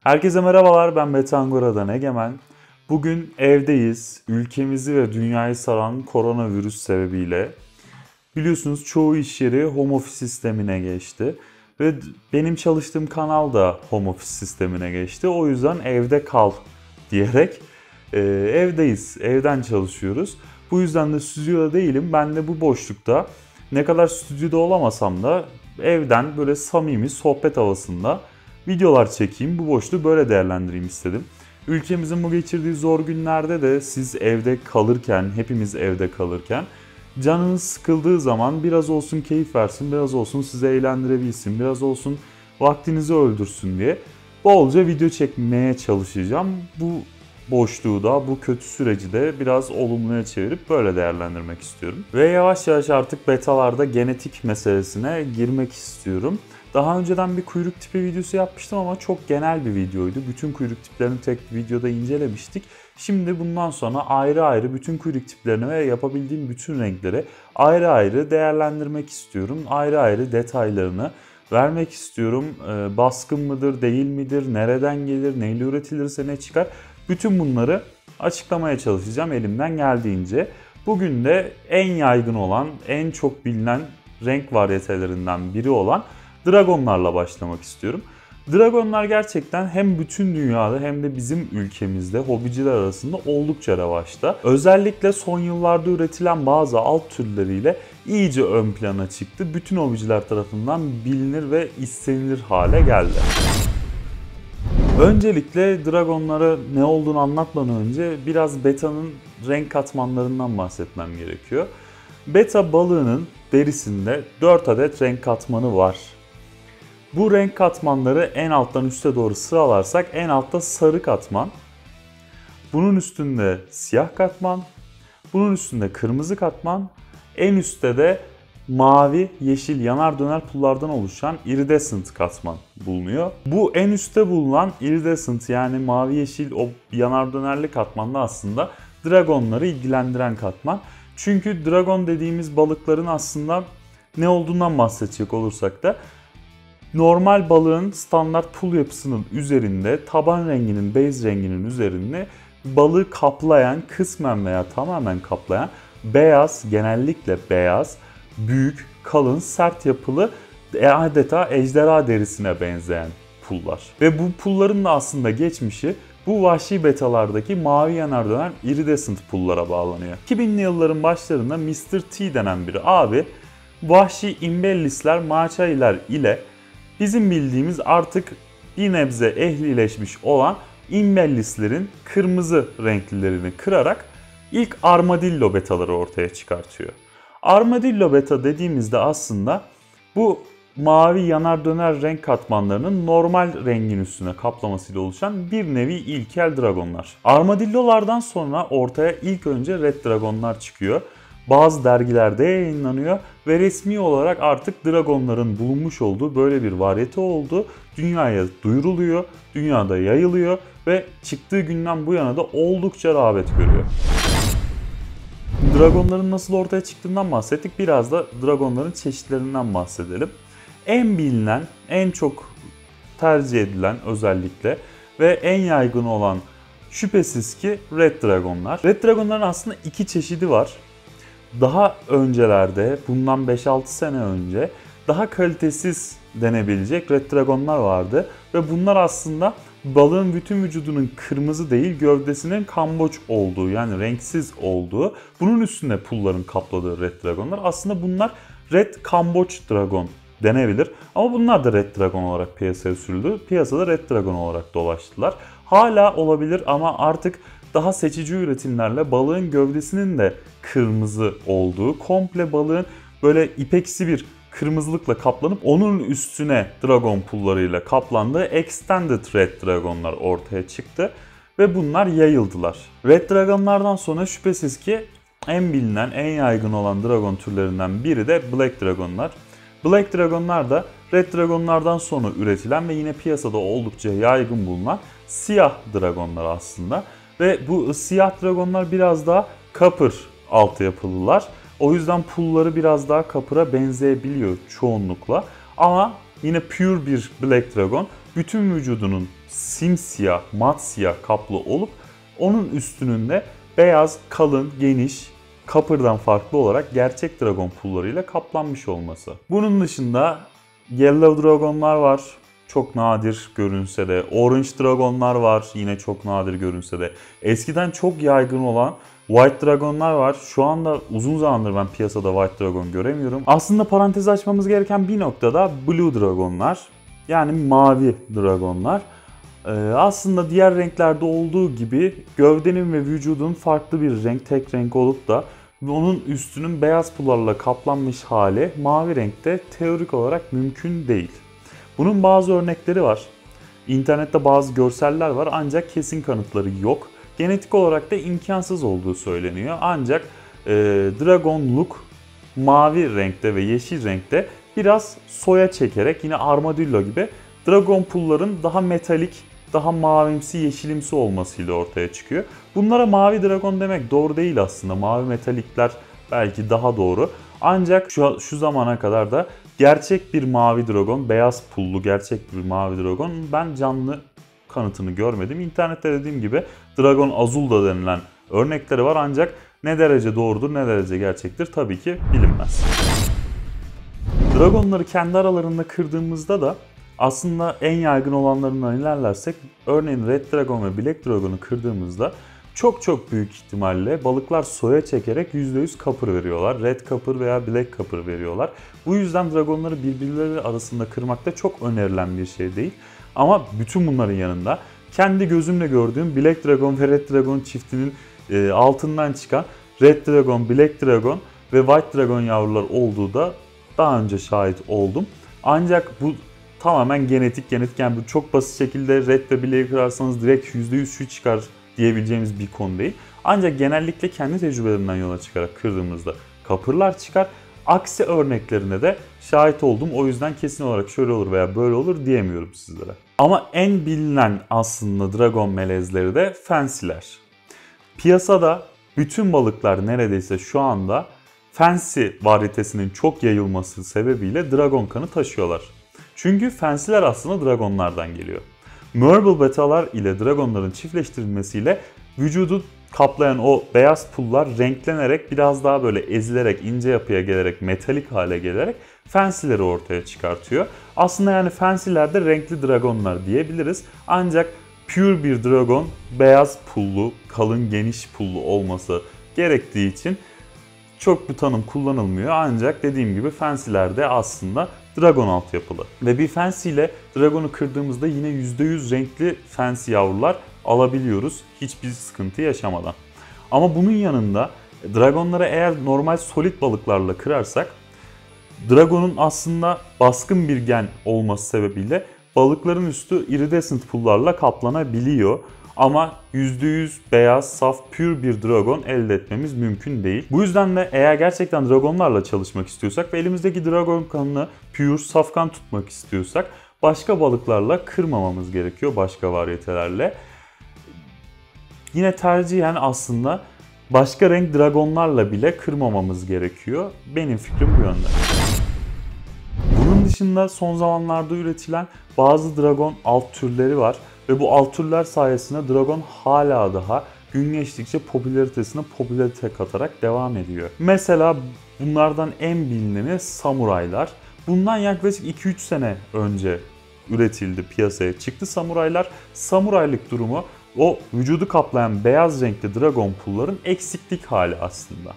Herkese merhabalar, ben Betangora'dan Egemen. Bugün evdeyiz. Ülkemizi ve dünyayı saran koronavirüs sebebiyle biliyorsunuz çoğu iş yeri home office sistemine geçti. Ve benim çalıştığım kanal da home office sistemine geçti. O yüzden evde kal diyerek evdeyiz, evden çalışıyoruz. Bu yüzden de stüdyoda değilim. Ben de bu boşlukta ne kadar stüdyoda olamasam da evden böyle samimi sohbet havasında videolar çekeyim, bu boşluğu böyle değerlendireyim istedim. Ülkemizin bu geçirdiği zor günlerde de siz evde kalırken, hepimiz evde kalırken canınız sıkıldığı zaman biraz olsun keyif versin, biraz olsun sizi eğlendirebilsin, biraz olsun vaktinizi öldürsün diye bolca video çekmeye çalışacağım. Bu boşluğu da, bu kötü süreci de biraz olumluya çevirip böyle değerlendirmek istiyorum. Ve yavaş yavaş artık betalarda genetik meselesine girmek istiyorum. Daha önceden bir kuyruk tipi videosu yapmıştım ama çok genel bir videoydu. Bütün kuyruk tiplerini tek bir videoda incelemiştik. Şimdi bundan sonra ayrı ayrı bütün kuyruk tiplerini ve yapabildiğim bütün renkleri ayrı ayrı değerlendirmek istiyorum. Ayrı ayrı detaylarını vermek istiyorum. Baskın mıdır, değil midir, nereden gelir, neyle üretilirse ne çıkar? Bütün bunları açıklamaya çalışacağım elimden geldiğince. Bugün de en yaygın olan, en çok bilinen renk varyetelerinden biri olan dragonlarla başlamak istiyorum. Dragonlar gerçekten hem bütün dünyada hem de bizim ülkemizde hobiciler arasında oldukça revaçta. Özellikle son yıllarda üretilen bazı alt türleriyle iyice ön plana çıktı. Bütün hobiciler tarafından bilinir ve istenilir hale geldi. Öncelikle dragonlara ne olduğunu anlatmadan önce biraz beta'nın renk katmanlarından bahsetmem gerekiyor. Beta balığının derisinde 4 adet renk katmanı var. Bu renk katmanları en alttan üste doğru sıralarsak en altta sarı katman, bunun üstünde siyah katman, bunun üstünde kırmızı katman, en üstte de mavi, yeşil yanar döner pullardan oluşan iridescent katman bulunuyor. Bu en üstte bulunan iridescent yani mavi yeşil o yanar dönerli katman da aslında dragonları ilgilendiren katman. Çünkü dragon dediğimiz balıkların aslında ne olduğundan bahsedecek olursak da normal balığın standart pul yapısının üzerinde taban renginin, base renginin üzerinde balığı kaplayan, kısmen veya tamamen kaplayan beyaz, genellikle beyaz, büyük, kalın, sert yapılı adeta ejderha derisine benzeyen pullar. Ve bu pulların da aslında geçmişi bu vahşi betalardaki mavi yanardöner iridescent pullara bağlanıyor. 2000'li yılların başlarında Mr. T denen bir abi vahşi imbellisler, maçaylar ile bizim bildiğimiz artık bir nebze ehlileşmiş olan imbellislerin kırmızı renklilerini kırarak ilk armadillo betaları ortaya çıkartıyor. Armadillo beta dediğimizde aslında bu mavi yanar döner renk katmanlarının normal rengin üstüne kaplamasıyla oluşan bir nevi ilkel dragonlar. Armadillolardan sonra ortaya ilk önce red dragonlar çıkıyor. Bazı dergilerde yayınlanıyor ve resmi olarak artık dragonların bulunmuş olduğu böyle bir varyete oldu. Dünyaya duyuruluyor, dünyada yayılıyor ve çıktığı günden bu yana da oldukça rağbet görüyor. Dragonların nasıl ortaya çıktığından bahsettik. Biraz da dragonların çeşitlerinden bahsedelim. En bilinen, en çok tercih edilen özellikle ve en yaygın olan şüphesiz ki Red Dragonlar. Red Dragonların aslında iki çeşidi var. Daha öncelerde, bundan 5-6 sene önce daha kalitesiz denebilecek Red Dragonlar vardı. Ve bunlar aslında balığın bütün vücudunun kırmızı değil, gövdesinin kamboç olduğu yani renksiz olduğu, bunun üstüne pulların kapladığı Red Dragonlar. Aslında bunlar Red Kamboç Dragon denebilir. Ama bunlar da Red Dragon olarak piyasaya sürüldü. Piyasada Red Dragon olarak dolaştılar. Hala olabilir ama artık daha seçici üretimlerle balığın gövdesinin de kırmızı olduğu, komple balığın böyle ipeksi bir kırmızılıkla kaplanıp onun üstüne dragon pullarıyla kaplandığı Extended Red Dragonlar ortaya çıktı ve bunlar yayıldılar. Red Dragonlardan sonra şüphesiz ki en bilinen, en yaygın olan dragon türlerinden biri de Black Dragonlar. Black Dragonlar da Red Dragonlardan sonra üretilen ve yine piyasada oldukça yaygın bulunan siyah dragonlar aslında. Ve bu siyah dragonlar biraz daha copper altyapılılar. O yüzden pulları biraz daha copper'a benzeyebiliyor çoğunlukla. Ama yine pure bir Black Dragon bütün vücudunun simsiyah, mat siyah kaplı olup onun üstünün de beyaz, kalın, geniş, Copper'dan farklı olarak gerçek dragon pullarıyla kaplanmış olması. Bunun dışında Yellow Dragon'lar var. Çok nadir görünse de. Orange Dragon'lar var. Yine çok nadir görünse de. Eskiden çok yaygın olan White Dragon'lar var. Şu anda uzun zamandır ben piyasada White Dragon göremiyorum. Aslında parantez açmamız gereken bir noktada Blue Dragon'lar. Yani mavi dragonlar. Aslında diğer renklerde olduğu gibi gövdenin ve vücudun farklı bir renk, tek renk olup da onun üstünün beyaz pullarla kaplanmış hali mavi renkte teorik olarak mümkün değil. Bunun bazı örnekleri var. İnternette bazı görseller var ancak kesin kanıtları yok. Genetik olarak da imkansız olduğu söyleniyor. Ancak Dragon Look mavi renkte ve yeşil renkte biraz soya çekerek yine armadillo gibi dragon pulların daha metalik, daha mavimsi, yeşilimsi olmasıyla ortaya çıkıyor. Bunlara mavi dragon demek doğru değil aslında. Mavi metalikler belki daha doğru. Ancak şu zamana kadar da gerçek bir mavi dragon, beyaz pullu gerçek bir mavi dragon ben canlı kanıtını görmedim. İnternette dediğim gibi Dragon Azul'da denilen örnekleri var ancak ne derece doğrudur, ne derece gerçektir tabii ki bilinmez. Dragonları kendi aralarında kırdığımızda da aslında en yaygın olanlarından ilerlersek örneğin Red Dragon ve Black Dragon'u kırdığımızda çok büyük ihtimalle balıklar soya çekerek %100 Copper veriyorlar. Red Copper veya Black Copper veriyorlar. Bu yüzden dragonları birbirleri arasında kırmak da çok önerilen bir şey değil. Ama bütün bunların yanında kendi gözümle gördüğüm Black Dragon ve Red Dragon çiftinin altından çıkan Red Dragon, Black Dragon ve White Dragon yavrular olduğu da daha önce şahit oldum. Ancak bu tamamen genetik yani bu çok basit şekilde Red ve Black'i kırarsanız direkt %100 şu çıkar diyebileceğimiz bir konu değil. Ancak genellikle kendi tecrübelerimden yola çıkarak kırdığımızda Copper'lar çıkar. Aksi örneklerine de şahit oldum. O yüzden kesin olarak şöyle olur veya böyle olur diyemiyorum sizlere. Ama en bilinen aslında dragon melezleri de fancy'ler. Piyasada bütün balıklar neredeyse şu anda fancy varyetesinin çok yayılması sebebiyle dragon kanı taşıyorlar. Çünkü fancy'ler aslında dragonlardan geliyor. Marble betalar ile dragonların çiftleştirilmesiyle vücudu kaplayan o beyaz pullar renklenerek biraz daha böyle ezilerek, ince yapıya gelerek, metalik hale gelerek fancy'leri ortaya çıkartıyor. Aslında yani fancy'ler de renkli dragonlar diyebiliriz. Ancak pure bir dragon beyaz pullu, kalın geniş pullu olması gerektiği için çok bu tanım kullanılmıyor. Ancak dediğim gibi fancy'ler de aslında dragon altyapılı. Ve bir fancy ile dragon'u kırdığımızda yine %100 renkli fancy yavrular alabiliyoruz hiçbir sıkıntı yaşamadan. Ama bunun yanında dragonları eğer normal solid balıklarla kırarsak dragonun aslında baskın bir gen olması sebebiyle balıkların üstü iridescent pullarla kaplanabiliyor. Ama %100 beyaz, saf, pure bir dragon elde etmemiz mümkün değil. Bu yüzden de eğer gerçekten dragonlarla çalışmak istiyorsak ve elimizdeki dragon kanını pure, safkan tutmak istiyorsak başka balıklarla kırmamamız gerekiyor, başka varyetelerle. Yine tercihen aslında başka renk dragonlarla bile kırmamamız gerekiyor. Benim fikrim bu yönde. Bunun dışında son zamanlarda üretilen bazı dragon alt türleri var. Ve bu alt türler sayesinde dragon hala daha gün geçtikçe popülaritesine popülarite katarak devam ediyor. Mesela bunlardan en bilineni samuraylar. Bundan yaklaşık 2-3 sene önce üretildi, piyasaya çıktı samuraylar. Samuraylık durumu o vücudu kaplayan beyaz renkli dragon pulların eksiklik hali aslında.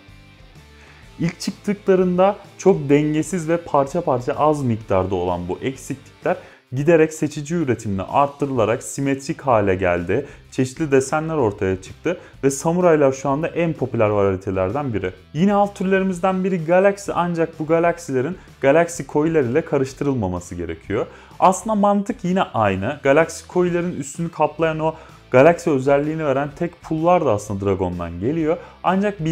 İlk çıktıklarında çok dengesiz ve parça parça az miktarda olan bu eksiklikler giderek seçici üretimle arttırılarak simetrik hale geldi. Çeşitli desenler ortaya çıktı ve samuraylar şu anda en popüler varyetelerden biri. Yine alt türlerimizden biri Galaxy ancak bu Galaxy'lerin Galaxy koiler ile karıştırılmaması gerekiyor. Aslında mantık yine aynı. Galaxy koilerin üstünü kaplayan o Galaxy özelliğini veren tek pullar da aslında Dragon'dan geliyor. Ancak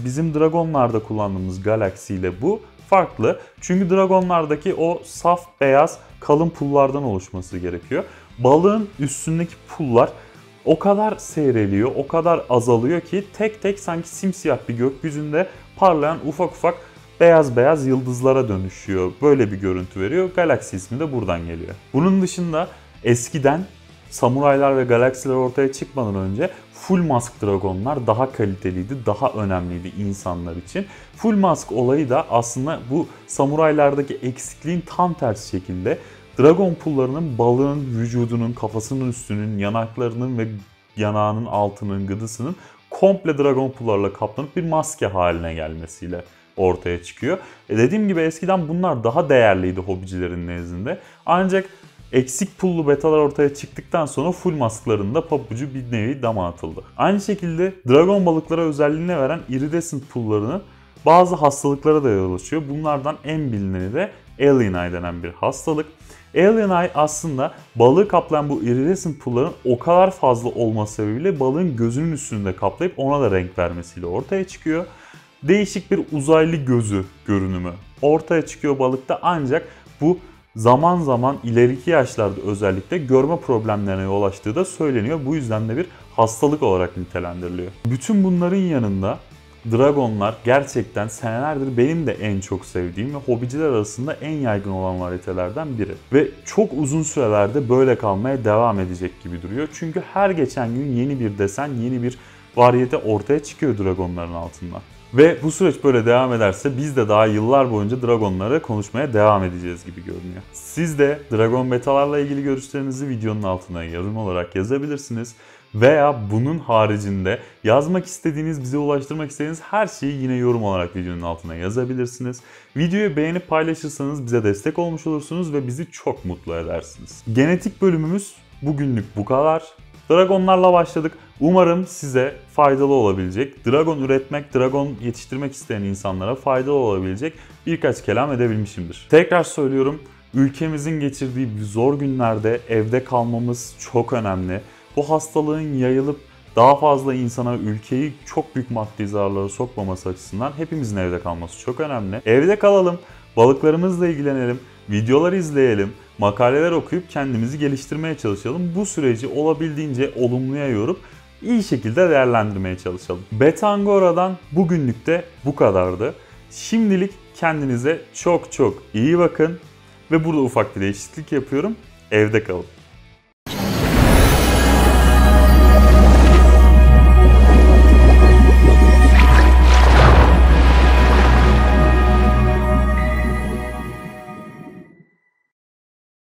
bizim Dragon'larda kullandığımız Galaxy ile bu farklı. Çünkü Dragon'lardaki o saf beyaz kalın pullardan oluşması gerekiyor. Balığın üstündeki pullar o kadar seyreliyor, o kadar azalıyor ki tek tek sanki simsiyah bir gökyüzünde parlayan ufak ufak beyaz beyaz yıldızlara dönüşüyor. Böyle bir görüntü veriyor. Galaxy ismi de buradan geliyor. Bunun dışında eskiden samuraylar ve galaksiler ortaya çıkmadan önce full mask dragonlar daha kaliteliydi, daha önemliydi insanlar için. Full mask olayı da aslında bu samuraylardaki eksikliğin tam tersi şekilde dragon pullarının balığın vücudunun, kafasının üstünün, yanaklarının ve yanağının altının, gıdısının komple dragon pullarla kaplanıp bir maske haline gelmesiyle ortaya çıkıyor. Dediğim gibi eskiden bunlar daha değerliydi hobicilerin nezdinde. Ancak eksik pullu betalar ortaya çıktıktan sonra full maskların da pabucu bir nevi dama atıldı. Aynı şekilde dragon balıklara özelliğini veren iridescent pullarını bazı hastalıklara da yol açıyor. Bunlardan en bilineni de alien eye denen bir hastalık. Alien eye aslında balığı kaplayan bu iridescent pulların o kadar fazla olması sebebiyle balığın gözünün üstünde kaplayıp ona da renk vermesiyle ortaya çıkıyor. Değişik bir uzaylı gözü görünümü ortaya çıkıyor balıkta, ancak bu zaman zaman ileriki yaşlarda özellikle görme problemlerine yol açtığı da söyleniyor. Bu yüzden de bir hastalık olarak nitelendiriliyor. Bütün bunların yanında dragonlar gerçekten senelerdir benim de en çok sevdiğim ve hobiciler arasında en yaygın olan varyetelerden biri. Ve çok uzun sürelerde böyle kalmaya devam edecek gibi duruyor. Çünkü her geçen gün yeni bir desen, yeni bir varyete ortaya çıkıyor dragonların altından. Ve bu süreç böyle devam ederse biz de daha yıllar boyunca dragonları konuşmaya devam edeceğiz gibi görünüyor. Siz de dragon betalarla ilgili görüşlerinizi videonun altına yorum olarak yazabilirsiniz. Veya bunun haricinde yazmak istediğiniz, bize ulaştırmak istediğiniz her şeyi yine yorum olarak videonun altına yazabilirsiniz. Videoyu beğenip paylaşırsanız bize destek olmuş olursunuz ve bizi çok mutlu edersiniz. Genetik bölümümüz bugünlük bu kadar. Dragonlarla başladık. Umarım size faydalı olabilecek, dragon üretmek, dragon yetiştirmek isteyen insanlara faydalı olabilecek birkaç kelam edebilmişimdir. Tekrar söylüyorum, ülkemizin geçirdiği zor günlerde evde kalmamız çok önemli. Bu hastalığın yayılıp daha fazla insana, ülkeyi çok büyük maddi zararlara sokmaması açısından hepimizin evde kalması çok önemli. Evde kalalım, balıklarımızla ilgilenelim, videolar izleyelim, makaleler okuyup kendimizi geliştirmeye çalışalım. Bu süreci olabildiğince olumluya yorup iyi şekilde değerlendirmeye çalışalım. Betangora'dan bugünlük de bu kadardı. Şimdilik kendinize çok çok iyi bakın ve burada ufak bir değişiklik yapıyorum. Evde kalın.